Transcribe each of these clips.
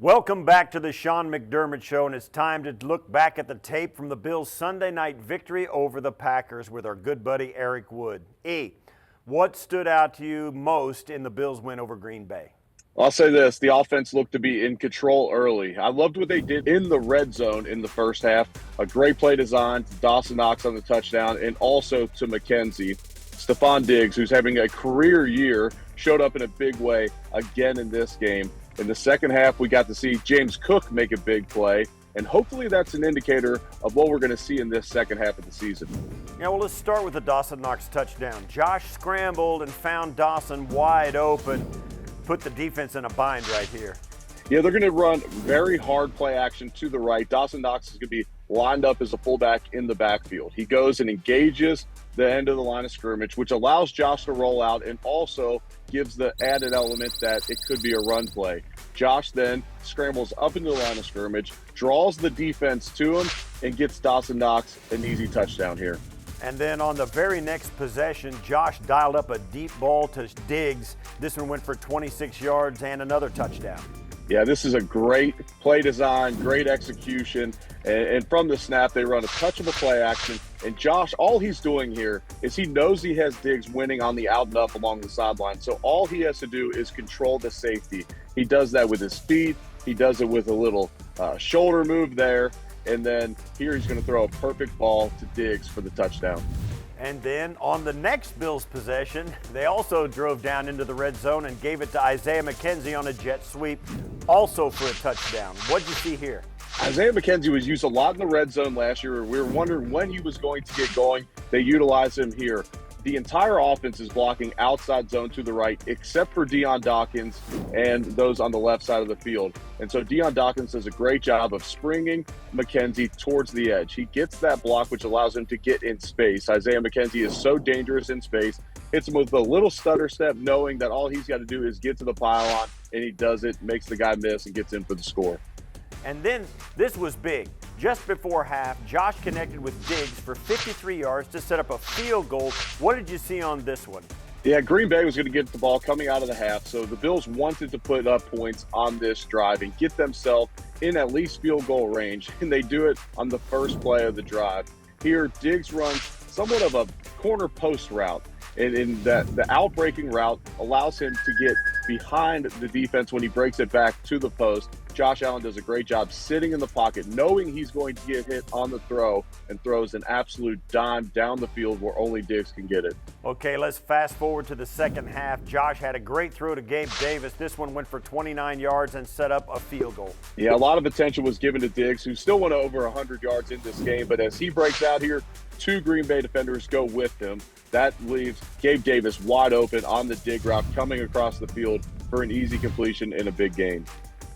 Welcome back to the Sean McDermott Show, and it's time to look back at the tape from the Bills' Sunday night victory over the Packers with our good buddy Eric Wood. What stood out to you most in the Bills' win over Green Bay? I'll say this, the offense looked to be in control early. I loved what they did in the red zone in the first half. A great play design to Dawson Knox on the touchdown and also to McKenzie. Stephon Diggs, who's having a career year, showed up in a big way again in this game. In the second half, we got to see James Cook make a big play, and hopefully that's an indicator of what we're going to see in this second half of the season. Yeah, well, let's start with the Dawson Knox touchdown. Josh scrambled and found Dawson wide open, put the defense in a bind right here. Yeah, they're going to run very hard play action to the right. Dawson Knox is going to be lined up as a fullback in the backfield. He goes and engages the end of the line of scrimmage, which allows Josh to roll out and also gives the added element that it could be a run play. Josh then scrambles up into the line of scrimmage, draws the defense to him, and gets Dawson Knox an easy touchdown here. And then on the very next possession, Josh dialed up a deep ball to Diggs. This one went for 26 yards and another touchdown. Yeah, this is a great play design, great execution, and from the snap, they run a touchable play action, and Josh, all he's doing here is he knows he has Diggs winning on the out and up along the sideline, so all he has to do is control the safety. He does that with his feet, he does it with a little shoulder move there, and then here he's going to throw a perfect ball to Diggs for the touchdown. And then on the next Bills possession, they also drove down into the red zone and gave it to Isaiah McKenzie on a jet sweep, also for a touchdown. What'd you see here? Isaiah McKenzie was used a lot in the red zone last year. We were wondering when he was going to get going. They utilized him here. The entire offense is blocking outside zone to the right, except for Deion Dawkins and those on the left side of the field. And so Deion Dawkins does a great job of springing McKenzie towards the edge. He gets that block, which allows him to get in space. Isaiah McKenzie is so dangerous in space. Hits him with a little stutter step, knowing that all he's got to do is get to the pylon, and he does it, makes the guy miss, and gets in for the score. And then this was big. Just before half, Josh connected with Diggs for 53 yards to set up a field goal. What did you see on this one? Yeah, Green Bay was going to get the ball coming out of the half, so the Bills wanted to put up points on this drive and get themselves in at least field goal range, and they do it on the first play of the drive. Here, Diggs runs somewhat of a corner post route, and in that the outbreaking route allows him to get behind the defense when he breaks it back to the post. Josh Allen does a great job sitting in the pocket, knowing he's going to get hit on the throw, and throws an absolute dime down the field where only Diggs can get it. Okay, let's fast forward to the second half. Josh had a great throw to Gabe Davis. This one went for 29 yards and set up a field goal. Yeah, a lot of attention was given to Diggs, who still went over 100 yards in this game, but as he breaks out here, two Green Bay defenders go with him. That leaves Gabe Davis wide open on the dig route, coming across the field for an easy completion in a big game.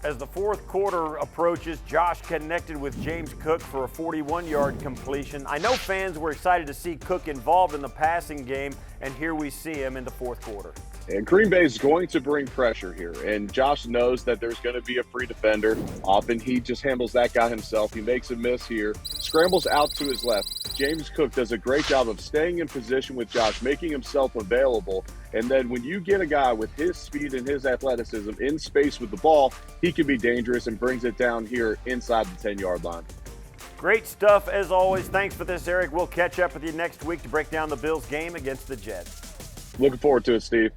As the fourth quarter approaches, Josh connected with James Cook for a 41-yard completion. I know fans were excited to see Cook involved in the passing game, and here we see him in the fourth quarter. And Green Bay is going to bring pressure here, and Josh knows that there's going to be a free defender. Often he just handles that guy himself. He makes a miss here, scrambles out to his left. James Cook does a great job of staying in position with Josh, making himself available. And then when you get a guy with his speed and his athleticism in space with the ball, he can be dangerous and brings it down here inside the 10-yard line. Great stuff as always. Thanks for this, Eric. We'll catch up with you next week to break down the Bills game against the Jets. Looking forward to it, Steve.